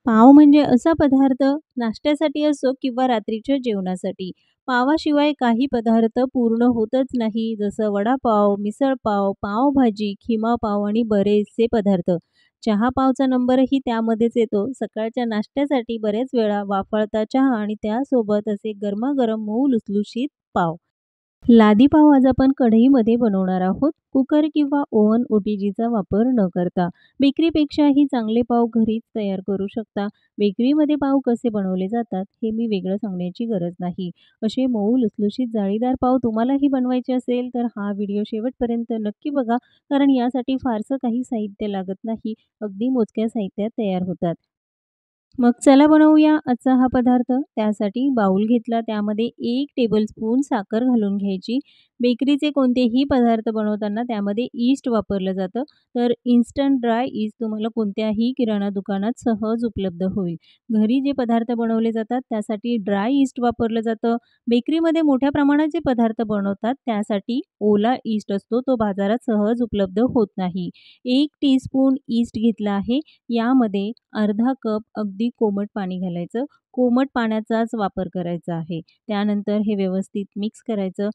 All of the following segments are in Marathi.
पाव म्हणजे असा पदार्थ नाश्त्यासाठी असो किंवा रात्रीच्या जेवणासाठी. पावाशिवाय काही पदार्थ पूर्ण होतच नाही. जसं वडापाव, मिसळपाव, पावभाजी, खिमापाव आणि बरेचसे पदार्थ. चहा-पावचा नंबरही त्यामध्येच येतो. सकाळच्या नाश्त्यासाठी बऱ्याच वेळा वाफाळता चहा आणि त्यासोबत असे गरमागरम मऊ लुसलुशीत पाव. लादी पाव आज आपण कढईमध्ये बनवणार आहोत. कुकर किंवा ओव्हन ओटीजीचा वापर न करता. बेकरीपेक्षाही चांगले पाव घरीच तयार करू शकता. बेकरीमध्ये पाव कसे बनवले जातात हे मी वेगळं सांगण्याची गरज नाही. असे मऊ लुसलुशीत जाळीदार पाव तुम्हालाही बनवायचे असेल तर हा व्हिडिओ शेवटपर्यंत नक्की बघा, कारण यासाठी फारसं काही साहित्य लागत नाही. अगदी मोजक्या साहित्यात तयार होतात. मग चला बनवूया आजचा हा पदार्थ. त्यासाठी बाउल घेतला, त्यामध्ये 1 टेबलस्पून साखर घालून घ्यायची. बेकरीचे कोणतेही पदार्थ बनवताना त्यामध्ये ईस्ट वापरलं जातं. तर इन्स्टंट ड्राय ईस्ट तुम्हाला कोणत्याही किराणा दुकानात सहज उपलब्ध होईल. घरी जे पदार्थ बनवले जातात त्यासाठी ड्राय ईस्ट वापरलं जातं. बेकरीमध्ये मोठ्या प्रमाणात जे पदार्थ बनवतात त्यासाठी ओला ईस्ट असतो, तो बाजारात सहज उपलब्ध होत नाही. 1 टीस्पून ईस्ट घेतला आहे. यामध्ये अर्धा कप अगदी कोमट पाणी घालायचं. कोमट पाण्याचाच वापर करायचा आहे. त्यानंतर हे व्यवस्थित मिक्स करायचं.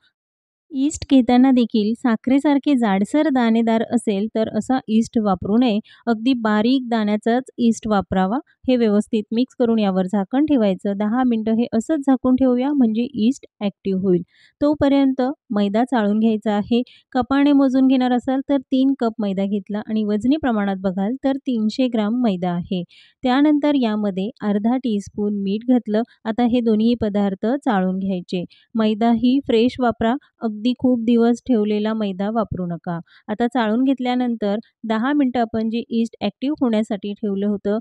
ईस्ट घेताना देखील साखरेसारखे जाडसर दाणेदार असेल तर असा ईस्ट वापरू नये. अगदी बारीक दाण्याचाच ईस्ट वापरावा. हे व्यवस्थित मिक्स करून यावर झाकण ठेवायचं. 10 मिनिटं हे असंच झाकून ठेवूया, म्हणजे ईस्ट ॲक्टिव्ह होईल. तोपर्यंत मैदा चाळून घ्यायचा आहे. कपाने मोजून घेणार असाल तर 3 कप मैदा घेतला आणि वजनी प्रमाणात बघाल तर 300 ग्राम मैदा आहे. त्यानंतर यामध्ये अर्धा टीस्पून मीठ घातलं. आता हे दोन्ही पदार्थ चाळून घ्यायचे. मैदाही फ्रेश वापरा. अगदी खूप दिवस ठेवलेला मैदा वापरू नका. आता चाळून घेतल्यानंतर 10 मिनिटं आपण जे ईस्ट ॲक्टिव्ह होण्यासाठी ठेवलं होतं,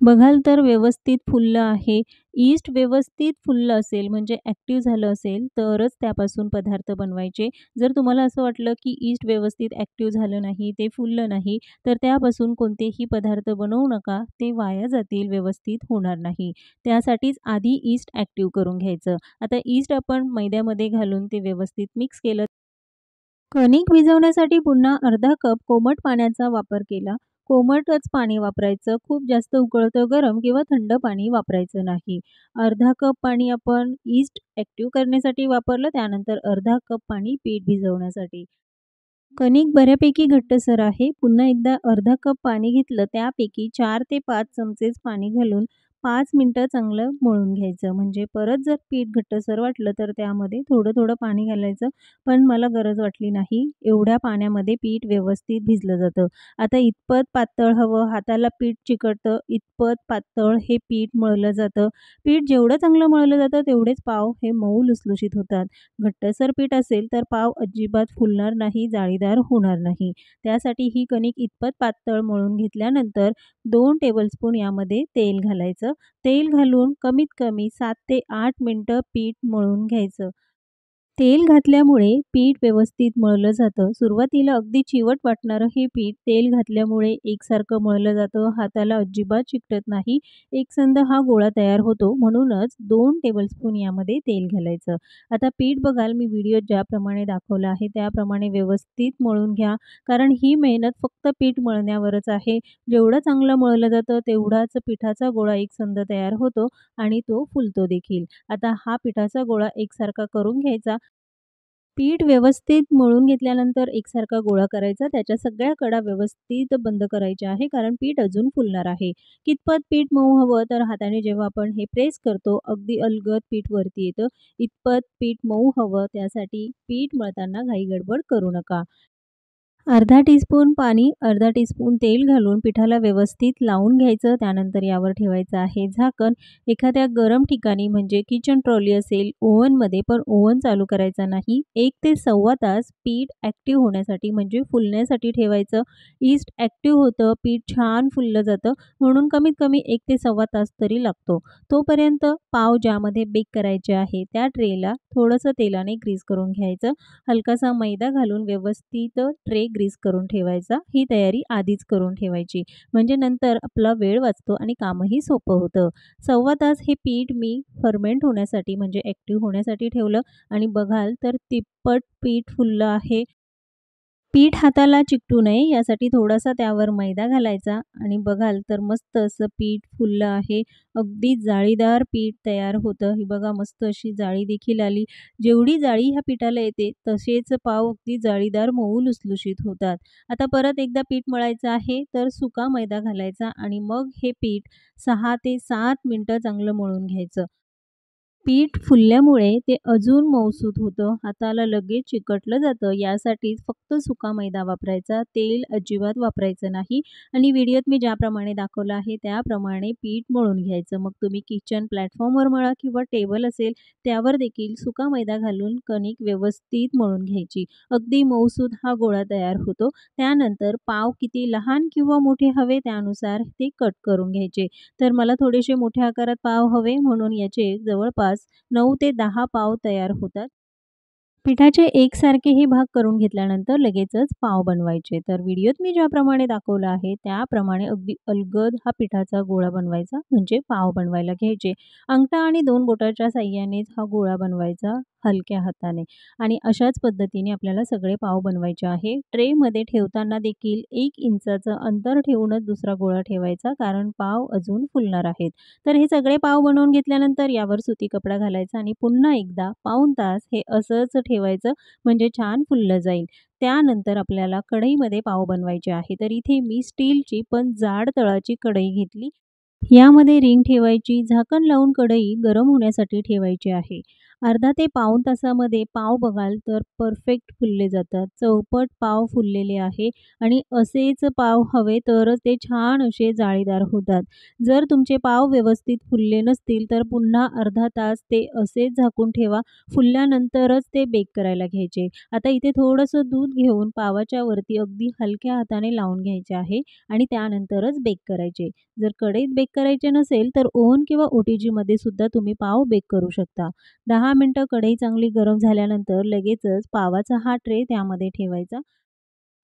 बघाल तर व्यवस्थित फुललं आहे. ईस्ट व्यवस्थित फुललं असेल म्हणजे ॲक्टिव्ह झालं असेल तरच त्यापासून पदार्थ बनवायचे. जर तुम्हाला असं वाटलं की ईस्ट व्यवस्थित ॲक्टिव्ह झालं नाही, ते फुललं नाही, तर त्यापासून कोणतेही पदार्थ बनवू नका. ते वाया जातील, व्यवस्थित होणार नाही. त्यासाठीच आधी ईस्ट ॲक्टिव्ह करून घ्यायचं. आता ईस्ट आपण मैद्यामध्ये घालून ते व्यवस्थित मिक्स केलं. कणिक भिजवण्यासाठी पुन्हा अर्धा कप कोमट पाण्याचा वापर केला. कोमटच पाणी वापरायचं. खूप जास्त उकळतं गरम किंवा थंड पाणी वापरायचं नाही. अर्धा कप पाणी आपण ईस्ट ॲक्टिव्ह करण्यासाठी वापरलं. त्यानंतर अर्धा कप पाणी पीठ भिजवण्यासाठी. कणिक बऱ्यापैकी घट्टसर आहे. पुन्हा एकदा अर्धा कप पाणी घेतलं. त्यापैकी 4 ते 5 चमचेच पाणी घालून 5 मिनिटं चांगलं मळून घ्यायचं. म्हणजे परत जर पीठ घट्टसर वाटलं तर त्यामध्ये थोडं-थोडं पाणी घालायचं. पण मला गरज वाटली नाही. एवढ्या पाण्यामध्ये पीठ व्यवस्थित भिजलं जातं. आता इतपत पातळ हवं, हाताला पीठ चिकटतं, इतपत पातळ हे पीठ मळलं जातं. पीठ जेवढं चांगलं मळलं जातं तेवढेच पाव हे मऊ लुसलुशीत होतात. घट्टसर पीठ असेल तर पाव अजिबात फुलणार नाही, जाळीदार होणार नाही. त्यासाठी ही कणिक इतपत पातळ मळून घेतल्यानंतर 2 टेबलस्पून यामध्ये तेल घालायचं. तेल घालून कमीत कमी 7 ते 8 मिनिटं पीठ मळून घ्यायचं. तेल घातल्यामुळे पीठ व्यवस्थित मळलं जातं. सुरुवातीला अगदी चिवट वाटणारं हे पीठ तेल घातल्यामुळे एकसारखं मळलं जातं. हाताला अजिबात चिकटत नाही. एकसंध हा गोळा तयार होतो. म्हणूनच 2 टेबलस्पून यामध्ये तेल घालायचं. आता पीठ बघाल, मी व्हिडिओत ज्याप्रमाणे दाखवलं आहे त्याप्रमाणे व्यवस्थित मळून घ्या. कारण ही मेहनत फक्त पीठ मळण्यावरच आहे. जेवढं चांगलं मळलं जातं तेवढाच पिठाचा गोळा एकसंध तयार होतो आणि तो फुलतो देखील. आता हा पिठाचा गोळा एकसारखा करून घ्यायचा. पीठ व्यवस्थित मळून घेतल्यानंतर एकसारखा गोळा करायचा. त्याच्या सगळ्या कडा व्यवस्थित बंद करायच्या आहे, कारण पीठ अजून फुलणार आहे. कितपत पीठ मऊ हवं, तर हाताने जेव्हा आपण हे प्रेस करतो अगदी अलगद पीठ वरती येतं. इतपत पीठ मऊ हवं, त्यासाठी पीठ मळताना घाई-गडबड करू नका. अर्धा टीस्पून पाणी, अर्धा टीस्पून तेल घालून पिठाला व्यवस्थित लावून घ्यायचं. त्यानंतर यावर ठेवायचं आहे झाकण. एखाद्या गरम ठिकाणी म्हणजे किचन ट्रॉली असेल, ओव्हनमध्ये, पण ओव्हन चालू करायचा नाही. 1 ते सव्वा तास पीठ ॲक्टिव्ह होण्यासाठी म्हणजे फुलण्यासाठी ठेवायचं. ईस्ट ॲक्टिव्ह होतं, पीठ छान फुललं जातं, म्हणून कमीत कमी 1 ते सव्वा तास तरी लागतो. तोपर्यंत पाव ज्यामध्ये बेक करायचे आहे त्या ट्रेला थोडंसं तेलाने ग्रीस करून घ्यायचं. हलकासा मैदा घालून व्यवस्थित ट्रे ग्रीस करून ठेवायचा. ही तयारी आधीच करून ठेवायची. म्हणजे नंतर आपला वेळ वाचतो आणि कामही सोपं होतं. सव्वा तास हे पीठ मी फर्मेंट होण्यासाठी म्हणजे ॲक्टिव्ह होण्यासाठी ठेवलं आणि बघाल तर तिप्पट पीठ फुललं आहे. पीठ हाताला चिकटू नये यासाठी थोडासा त्यावर मैदा घालायचा आणि बघाल तर मस्त असं पीठ फुललं आहे. अगदी जाळीदार पीठ तयार होतं. ही बघा मस्त अशी जाळी देखील आली. जेवढी जाळी ह्या पिठाला येते तसेच पाव अगदी जाळीदार मऊ लुसलुशीत होतात. आता परत एकदा पीठ मळायचं आहे तर सुका मैदा घालायचा आणि मग हे पीठ 6 ते 7 मिनिटं चांगलं मळून घ्यायचं. पीठ फुलल्यामुळे ते अजून मऊसूत होतं. हाताला लगेच चिकटलं जातं. यासाठीच फक्त सुका मैदा वापरायचा. तेल अजिबात वापरायचं नाही आणि व्हिडिओत मी ज्याप्रमाणे दाखवलं आहे त्याप्रमाणे पीठ मळून घ्यायचं. मग तुम्ही किचन प्लॅटफॉर्मवर मळा किंवा टेबल असेल त्यावर देखील सुका मैदा घालून कणिक व्यवस्थित मळून घ्यायची. अगदी मऊसूत हा गोळा तयार होतो. त्यानंतर पाव किती लहान किंवा मोठे हवे त्यानुसार ते कट करून घ्यायचे. तर मला थोडेसे मोठ्या आकारात पाव हवे म्हणून याचे जवळपास 9 ते 10 पाव तयार होतात. पिठाचे एकसारखे हे भाग करून घेतल्यानंतर लगेचच पाव बनवायचे. तर व्हिडिओत मी ज्याप्रमाणे दाखवलं आहे त्याप्रमाणे अगदी अलगद हा पिठाचा गोळा बनवायचा म्हणजे पाव बनवायला घ्यायचे. अंगठा आणि 2 बोटाच्या साहाय्यानेच हा गोळा बनवायचा हलक्या हाताने आणि अशाच पद्धतीने आपल्याला सगळे पाव बनवायचे आहे. ट्रेमध्ये ठेवताना देखील 1 इंचाचं अंतर ठेवूनच दुसरा गोळा ठेवायचा कारण पाव अजून फुलणार आहेत. तर हे सगळे पाव बनवून घेतल्यानंतर यावर सुती कपडा घालायचा आणि पुन्हा एकदा पाऊण तास हे असंच ठेवायचं म्हणजे छान फुललं जाईल. त्यानंतर आपल्याला कढईमध्ये पाव बनवायचे आहे. तर इथे मी स्टीलची पण जाड तळाची कढई घेतली. यामध्ये रिंग ठेवायची, झाकण लावून कढई गरम होण्यासाठी ठेवायची आहे. अर्धा ते पाऊण तासामध्ये पाव बघाल तर परफेक्ट फुलले जातात. चौपट पाव फुललेले आहे आणि असेच पाव हवे तरच ते छान असे जाळीदार होतात. जर तुमचे पाव व्यवस्थित फुलले नसतील तर पुन्हा अर्धा तास ते असेच झाकून ठेवा. फुलल्यानंतरच ते बेक करायला घ्यायचे. आता इथे थोडंसं दूध घेऊन पावाच्या वरती अगदी हलक्या हाताने लावून घ्यायचे आहे आणि त्यानंतरच बेक करायचे. जर कढईत बेक करायचे नसेल तर ओव्हन किंवा ओटीजीमध्ये सुद्धा तुम्ही पाव बेक करू शकता. 10 मिनिटं कढई चांगली गरम झाल्यानंतर लगेचच पावाचा हा ट्रे त्यामध्ये ठेवायचा.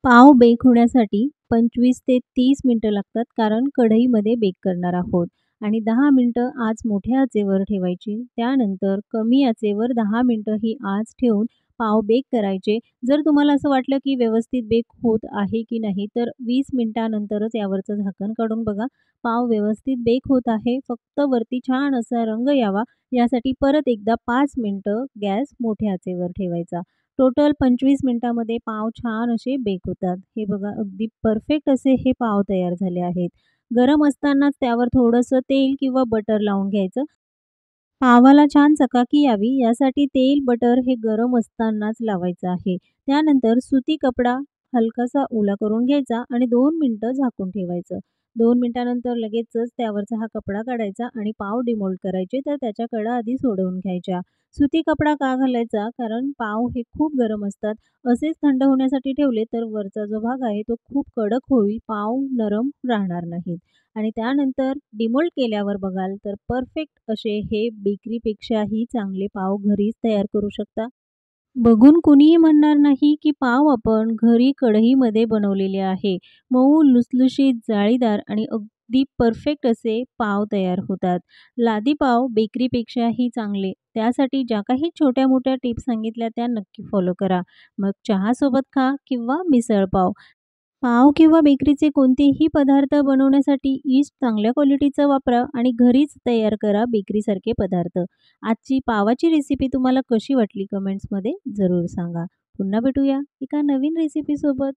पाव बेक होण्यासाठी 25 ते 30 मिनिटं लागतात कारण कढईमध्ये बेक करणार आहोत आणि 10 मिनिटं आच मोठ्या आचेवर ठेवायची. त्यानंतर कमी आचेवर 10 मिनिटं ही आच ठेवून पाव बेक करायचे. जर तुम्हाला असं वाटलं की व्यवस्थित बेक होत आहे की नाही तर 20 मिनिटानंतरच यावरचं झाकण काढून बघा. पाव व्यवस्थित बेक होत आहे. फक्त वरती छान असा रंग यावा यासाठी परत एकदा 5 मिनिटं गॅस मोठ्या आचेवर ठेवायचा. टोटल 25 मिनिटामध्ये पाव छान असे बेक होतात. हे बघा अगदी परफेक्ट असे हे पाव तयार झाले आहेत. गरम असतानाच त्यावर थोडंसं तेल किंवा बटर लावून घ्यायचं. पावाला छान चकाकी यावी यासाठी तेल, बटर हे गरम असतानाच लावायचं आहे. त्यानंतर सुती कपडा हलकासा ओला करून घ्यायचा आणि 2 मिनिटं झाकून ठेवायचं. 2 मिनिटानंतर लगेचच त्यावरचा हा कपडा काढायचा आणि पाव डिमोल्ड करायचे तर त्याच्या कडा आधी सोडवून घ्यायच्या. सुती कपडा का घालायचा? कारण पाव हे खूप गरम असतात. असेच थंड होण्यासाठी ठेवले तर वरचा जो भाग आहे तो खूप कडक होईल, पाव नरम राहणार नाहीत. आणि त्यानंतर डिमोल्ड केल्यावर बघाल तर परफेक्ट असे हे बेकरीपेक्षाही चांगले पाव घरीच तयार करू शकता. बघून कुणीही म्हणणार नाही की पाव आपण घरी कढईमध्ये बनवलेले आहे. मऊ, लुसलुशीत, जाळीदार आणि अगदी परफेक्ट असे पाव तयार होतात. लादी पाव बेकरीपेक्षाही चांगले. त्यासाठी ज्या काही छोट्या-मोठ्या टिप्स सांगितल्या त्या नक्की फॉलो करा. मग चहासोबत खा किंवा मिसळ पाव. पाव किंवा बेकरीचे कोणतेही पदार्थ बनवण्यासाठी यीस्ट चांगल्या क्वालिटीचा वापरा आणि घरीच तयार करा बेकरीसारखे पदार्थ. आजची पावाची रेसिपी तुम्हाला कशी वाटली कमेंट्समध्ये जरूर सांगा. पुन्हा भेटूया एका नवीन रेसिपीसोबत.